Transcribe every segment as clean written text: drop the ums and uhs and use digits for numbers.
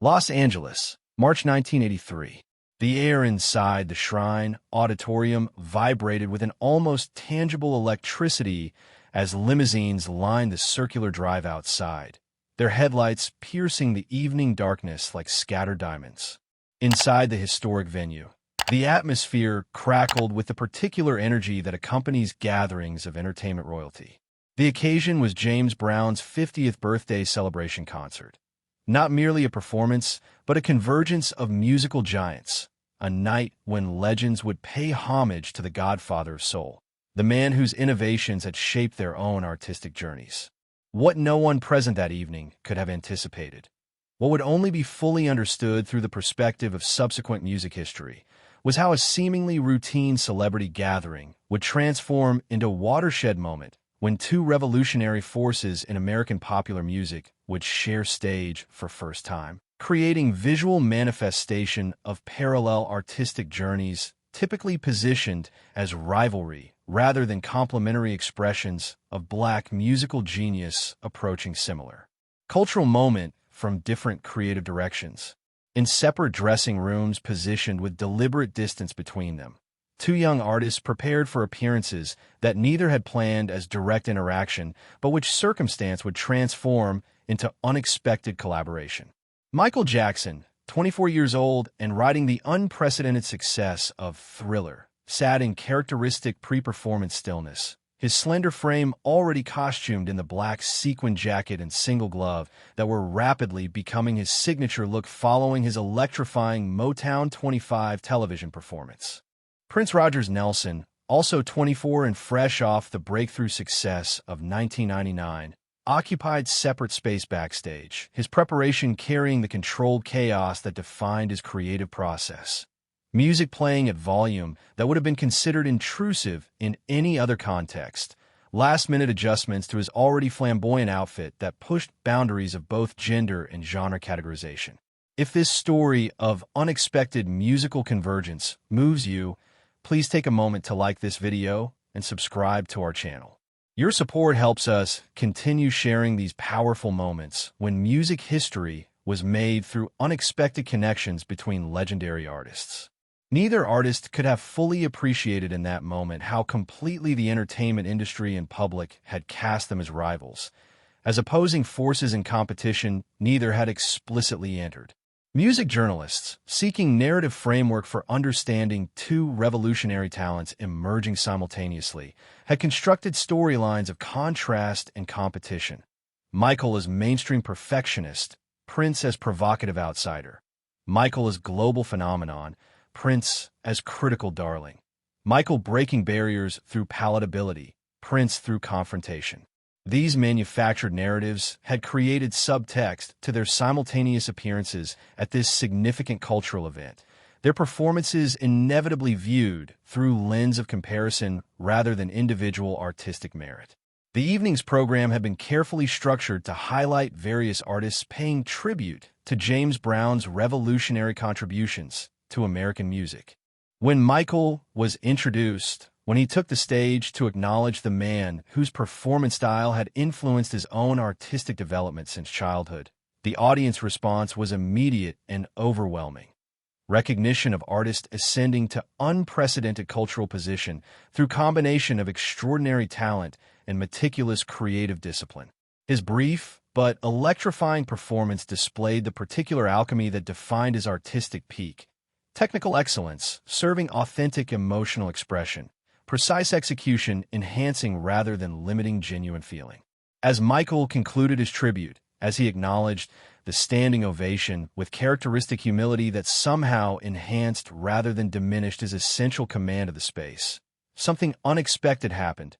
Los Angeles, March 1983. The air inside the Shrine Auditorium vibrated with an almost tangible electricity as limousines lined the circular drive outside, their headlights piercing the evening darkness like scattered diamonds. Inside the historic venue, the atmosphere crackled with the particular energy that accompanies gatherings of entertainment royalty. The occasion was James Brown's 50th birthday celebration concert. Not merely a performance, but a convergence of musical giants, a night when legends would pay homage to the Godfather of Soul, the man whose innovations had shaped their own artistic journeys. What no one present that evening could have anticipated, what would only be fully understood through the perspective of subsequent music history, was how a seemingly routine celebrity gathering would transform into a watershed moment when two revolutionary forces in American popular music would share stage for first time, creating visual manifestation of parallel artistic journeys typically positioned as rivalry rather than complementary expressions of Black musical genius approaching similar cultural moment from different creative directions. In separate dressing rooms positioned with deliberate distance between them, two young artists prepared for appearances that neither had planned as direct interaction, but which circumstance would transform into unexpected collaboration. Michael Jackson, 24 years old and riding the unprecedented success of Thriller, sat in characteristic pre-performance stillness, his slender frame already costumed in the black sequin jacket and single glove that were rapidly becoming his signature look following his electrifying Motown 25 television performance. Prince Rogers Nelson, also 24 and fresh off the breakthrough success of 1999, occupied separate space backstage, his preparation carrying the controlled chaos that defined his creative process. Music playing at volume that would have been considered intrusive in any other context, last-minute adjustments to his already flamboyant outfit that pushed boundaries of both gender and genre categorization. If this story of unexpected musical convergence moves you, please take a moment to like this video and subscribe to our channel. Your support helps us continue sharing these powerful moments when music history was made through unexpected connections between legendary artists. Neither artist could have fully appreciated in that moment how completely the entertainment industry and public had cast them as rivals. As opposing forces in competition, neither had explicitly entered. Music journalists, seeking narrative framework for understanding two revolutionary talents emerging simultaneously, had constructed storylines of contrast and competition. Michael as mainstream perfectionist, Prince as provocative outsider. Michael as global phenomenon, Prince as critical darling. Michael breaking barriers through palatability, Prince through confrontation. These manufactured narratives had created subtext to their simultaneous appearances at this significant cultural event, their performances inevitably viewed through lens of comparison rather than individual artistic merit. The evening's program had been carefully structured to highlight various artists paying tribute to James Brown's revolutionary contributions to American music. When Michael was introduced, when he took the stage to acknowledge the man whose performance style had influenced his own artistic development since childhood, the audience response was immediate and overwhelming. Recognition of artist ascending to unprecedented cultural position through combination of extraordinary talent and meticulous creative discipline. His brief but electrifying performance displayed the particular alchemy that defined his artistic peak. Technical excellence, serving authentic emotional expression, precise execution enhancing rather than limiting genuine feeling. As Michael concluded his tribute, as he acknowledged the standing ovation with characteristic humility that somehow enhanced rather than diminished his essential command of the space, something unexpected happened.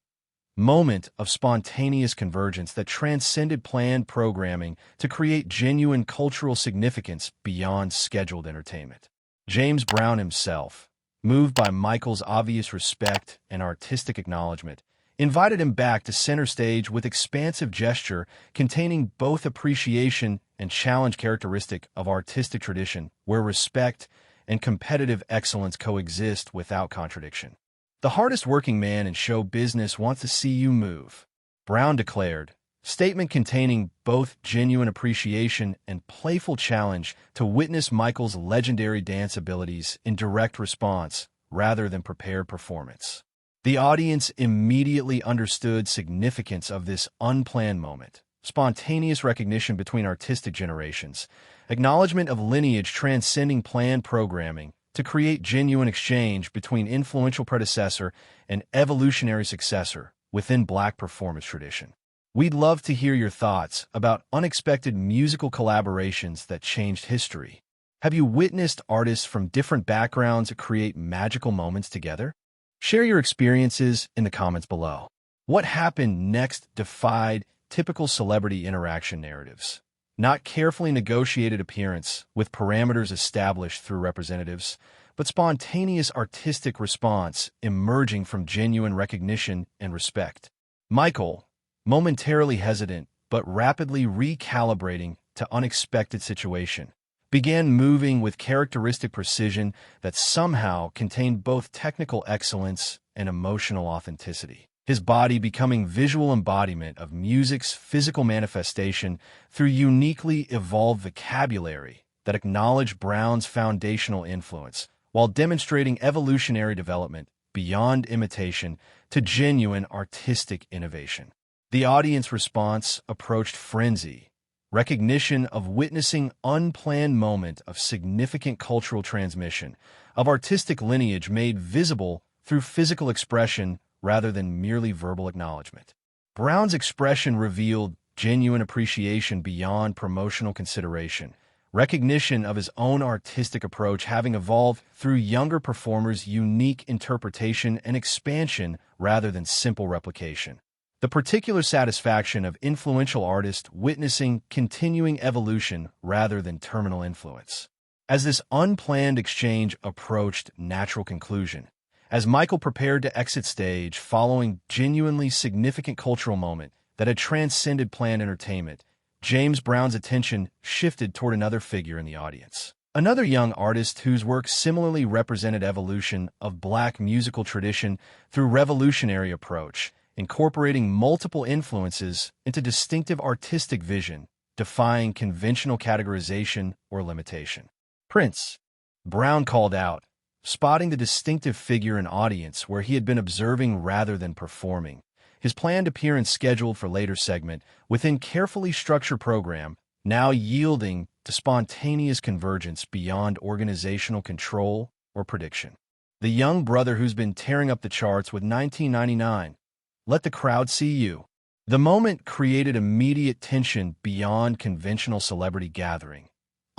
Moment of spontaneous convergence that transcended planned programming to create genuine cultural significance beyond scheduled entertainment. James Brown himself, moved by Michael's obvious respect and artistic acknowledgement, invited him back to center stage with expansive gesture containing both appreciation and challenge characteristic of artistic tradition, where respect and competitive excellence coexist without contradiction. The hardest working man in show business wants to see you move, Brown declared, statement containing both genuine appreciation and playful challenge to witness Michael's legendary dance abilities in direct response rather than prepared performance. The audience immediately understood significance of this unplanned moment, spontaneous recognition between artistic generations, acknowledgement of lineage transcending planned programming to create genuine exchange between influential predecessor and evolutionary successor within Black performance tradition. We'd love to hear your thoughts about unexpected musical collaborations that changed history. Have you witnessed artists from different backgrounds create magical moments together? Share your experiences in the comments below. What happened next defied typical celebrity interaction narratives. Not carefully negotiated appearance with parameters established through representatives, but spontaneous artistic response emerging from genuine recognition and respect. Michael, momentarily hesitant but rapidly recalibrating to unexpected situation, began moving with characteristic precision that somehow contained both technical excellence and emotional authenticity. His body becoming visual embodiment of music's physical manifestation through uniquely evolved vocabulary that acknowledged Brown's foundational influence, while demonstrating evolutionary development beyond imitation to genuine artistic innovation. The audience response approached frenzy, recognition of witnessing unplanned moment of significant cultural transmission, of artistic lineage made visible through physical expression rather than merely verbal acknowledgement. Brown's expression revealed genuine appreciation beyond promotional consideration, recognition of his own artistic approach having evolved through younger performers' unique interpretation and expansion rather than simple replication. The particular satisfaction of influential artists witnessing continuing evolution rather than terminal influence. As this unplanned exchange approached natural conclusion, as Michael prepared to exit stage following genuinely significant cultural moment that had transcended planned entertainment, James Brown's attention shifted toward another figure in the audience. Another young artist whose work similarly represented evolution of Black musical tradition through revolutionary approach, incorporating multiple influences into distinctive artistic vision, defying conventional categorization or limitation. Prince. Brown called out, spotting the distinctive figure in audience where he had been observing rather than performing. His planned appearance scheduled for later segment within carefully structured program, now yielding to spontaneous convergence beyond organizational control or prediction. The young brother who's been tearing up the charts with 1999, Let the Crowd See You. The moment created immediate tension beyond conventional celebrity gathering.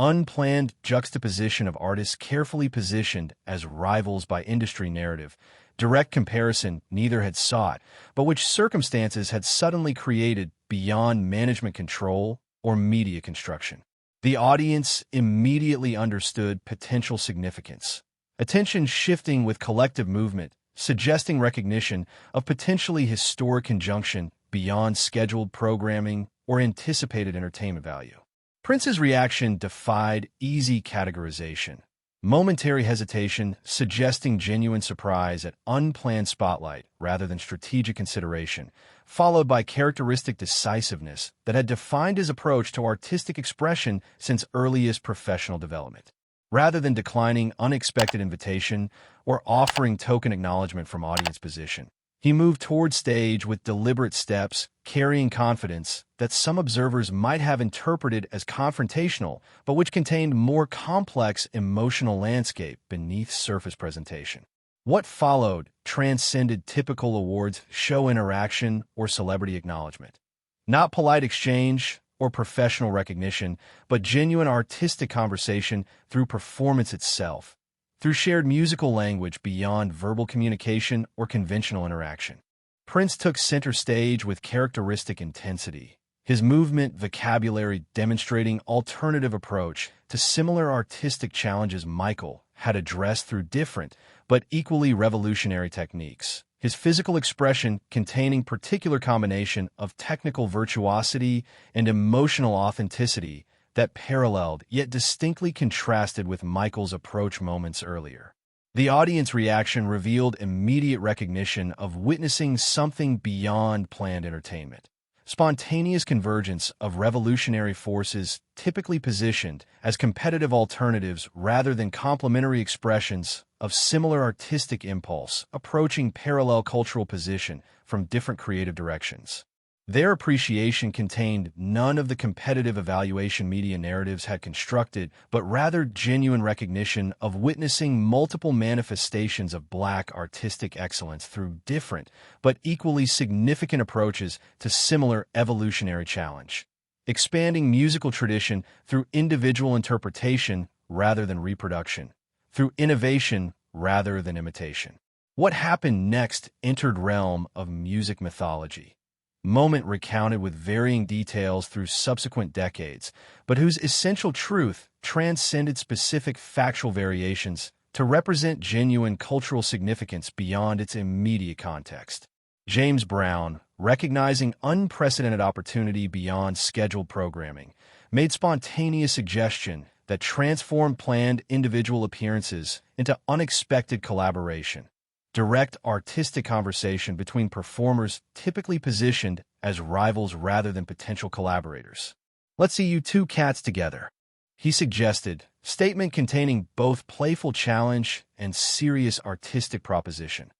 Unplanned juxtaposition of artists carefully positioned as rivals by industry narrative, direct comparison neither had sought, but which circumstances had suddenly created beyond management control or media construction. The audience immediately understood potential significance. Attention shifting with collective movement, suggesting recognition of potentially historic conjunction beyond scheduled programming or anticipated entertainment value. Prince's reaction defied easy categorization. Momentary hesitation, suggesting genuine surprise at unplanned spotlight rather than strategic consideration, followed by characteristic decisiveness that had defined his approach to artistic expression since earliest professional development. Rather than declining unexpected invitation or offering token acknowledgement from audience position, he moved toward stage with deliberate steps, carrying confidence that some observers might have interpreted as confrontational, but which contained more complex emotional landscape beneath surface presentation. What followed transcended typical awards show interaction or celebrity acknowledgement. Not polite exchange or professional recognition, but genuine artistic conversation through performance itself, through shared musical language beyond verbal communication or conventional interaction. Prince took center stage with characteristic intensity, his movement vocabulary demonstrating alternative approach to similar artistic challenges Michael had addressed through different but equally revolutionary techniques. His physical expression containing particular combination of technical virtuosity and emotional authenticity that paralleled yet distinctly contrasted with Michael's approach moments earlier. The audience reaction revealed immediate recognition of witnessing something beyond planned entertainment. spontaneous convergence of revolutionary forces typically positioned as competitive alternatives rather than complementary expressions of similar artistic impulse approaching parallel cultural position from different creative directions. Their appreciation contained none of the competitive evaluation media narratives had constructed, but rather genuine recognition of witnessing multiple manifestations of Black artistic excellence through different, but equally significant approaches to similar evolutionary challenge. Expanding musical tradition through individual interpretation rather than reproduction, through innovation rather than imitation. What happened next entered realm of music mythology. Moment recounted with varying details through subsequent decades, but whose essential truth transcended specific factual variations to represent genuine cultural significance beyond its immediate context. James Brown, recognizing unprecedented opportunity beyond scheduled programming, made spontaneous suggestion that transformed planned individual appearances into unexpected collaboration. Direct artistic conversation between performers typically positioned as rivals rather than potential collaborators. "Let's see you two cats together," he suggested, statement containing both playful challenge and serious artistic proposition.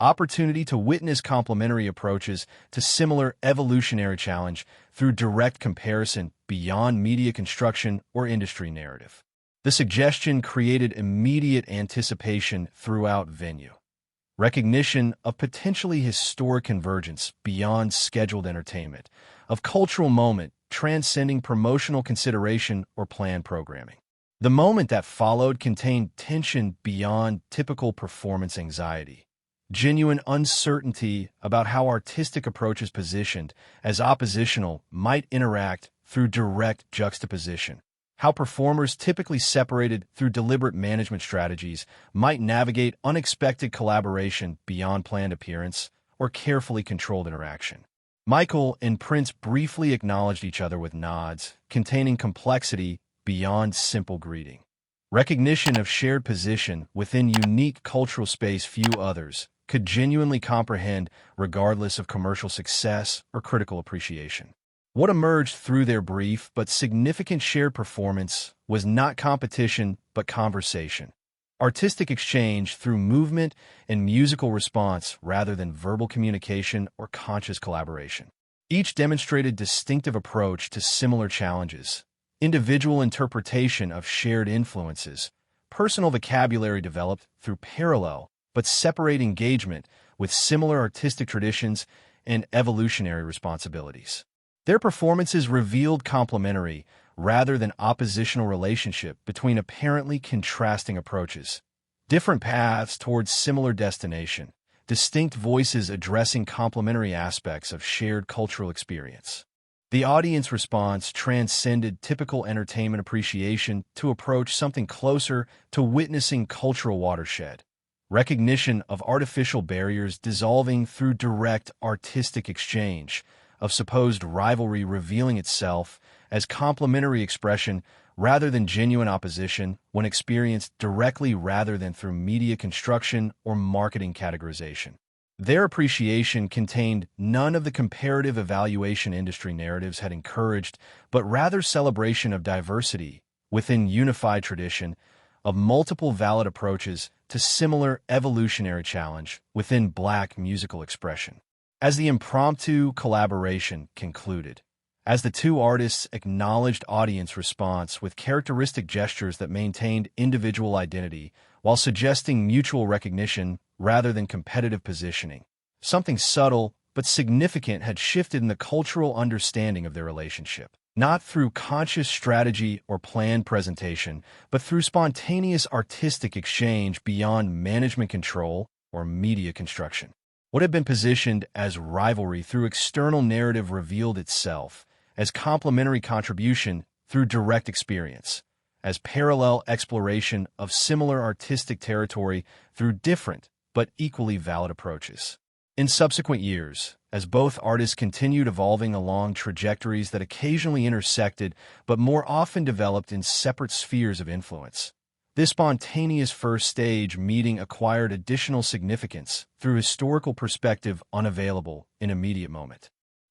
Opportunity to witness complementary approaches to similar evolutionary challenge through direct comparison beyond media construction or industry narrative. The suggestion created immediate anticipation throughout venue. Recognition of potentially historic convergence beyond scheduled entertainment, of cultural moment transcending promotional consideration or planned programming. The moment that followed contained tension beyond typical performance anxiety, genuine uncertainty about how artistic approaches positioned as oppositional might interact through direct juxtaposition. How performers typically separated through deliberate management strategies might navigate unexpected collaboration beyond planned appearance or carefully controlled interaction. Michael and Prince briefly acknowledged each other with nods, containing complexity beyond simple greeting. Recognition of shared position within unique cultural space few others could genuinely comprehend regardless of commercial success or critical appreciation. What emerged through their brief but significant shared performance was not competition but conversation. Artistic exchange through movement and musical response rather than verbal communication or conscious collaboration. Each demonstrated distinctive approach to similar challenges, individual interpretation of shared influences, personal vocabulary developed through parallel but separate engagement with similar artistic traditions and evolutionary responsibilities. Their performances revealed complementary rather than oppositional relationship between apparently contrasting approaches, different paths towards similar destination, distinct voices addressing complementary aspects of shared cultural experience. The audience response transcended typical entertainment appreciation to approach something closer to witnessing cultural watershed, recognition of artificial barriers dissolving through direct artistic exchange, of supposed rivalry revealing itself as complementary expression rather than genuine opposition when experienced directly rather than through media construction or marketing categorization. Their appreciation contained none of the comparative evaluation industry narratives had encouraged, but rather celebration of diversity within unified tradition, of multiple valid approaches to similar evolutionary challenge within Black musical expression. As the impromptu collaboration concluded, as the two artists acknowledged audience response with characteristic gestures that maintained individual identity while suggesting mutual recognition rather than competitive positioning, something subtle but significant had shifted in the cultural understanding of their relationship, not through conscious strategy or planned presentation, but through spontaneous artistic exchange beyond management control or media construction. What had been positioned as rivalry through external narrative revealed itself as complementary contribution through direct experience, as parallel exploration of similar artistic territory through different but equally valid approaches. In subsequent years, as both artists continued evolving along trajectories that occasionally intersected but more often developed in separate spheres of influence, this spontaneous first stage meeting acquired additional significance through historical perspective unavailable in immediate moment.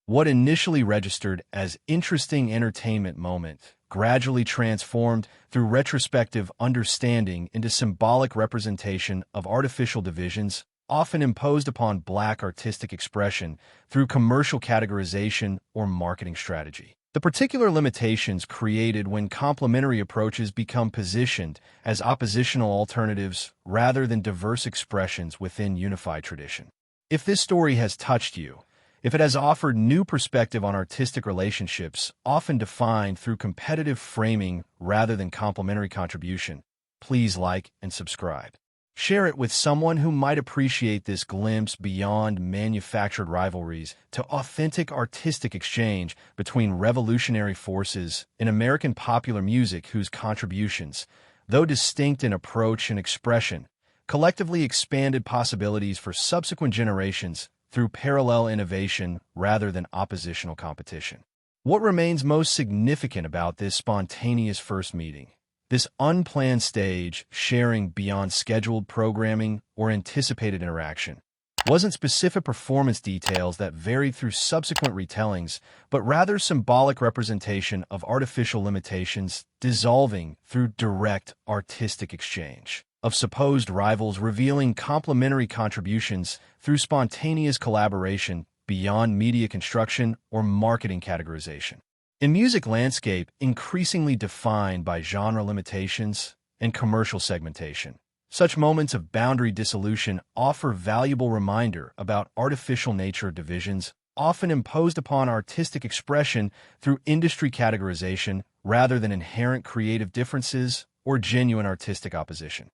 What initially registered as interesting entertainment moment gradually transformed through retrospective understanding into symbolic representation of artificial divisions, often imposed upon Black artistic expression through commercial categorization or marketing strategy. The particular limitations created when complementary approaches become positioned as oppositional alternatives rather than diverse expressions within unified tradition. If this story has touched you, if it has offered new perspective on artistic relationships, often defined through competitive framing rather than complementary contribution, please like and subscribe. Share it with someone who might appreciate this glimpse beyond manufactured rivalries to authentic artistic exchange between revolutionary forces in American popular music whose contributions, though distinct in approach and expression, collectively expanded possibilities for subsequent generations through parallel innovation rather than oppositional competition. What remains most significant about this spontaneous first meeting? This unplanned stage, sharing beyond scheduled programming or anticipated interaction, wasn't specific performance details that varied through subsequent retellings, but rather symbolic representation of artificial limitations dissolving through direct artistic exchange, of supposed rivals revealing complementary contributions through spontaneous collaboration beyond media construction or marketing categorization. In music landscape increasingly defined by genre limitations and commercial segmentation, such moments of boundary dissolution offer valuable reminder about artificial nature of divisions, often imposed upon artistic expression through industry categorization rather than inherent creative differences or genuine artistic opposition.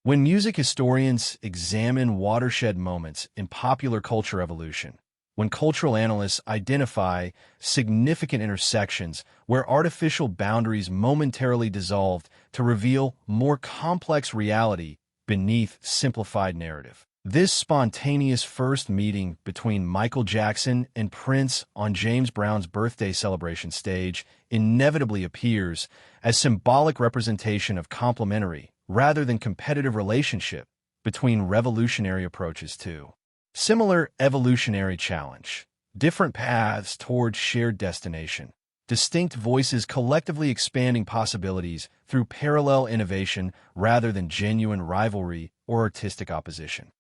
When music historians examine watershed moments in popular culture evolution, when cultural analysts identify significant intersections where artificial boundaries momentarily dissolved to reveal more complex reality beneath simplified narrative. This spontaneous first meeting between Michael Jackson and Prince on James Brown's birthday celebration stage inevitably appears as symbolic representation of complementary rather than competitive relationship between revolutionary approaches to similar evolutionary challenge, different paths towards shared destination, distinct voices collectively expanding possibilities through parallel innovation rather than genuine rivalry or artistic opposition.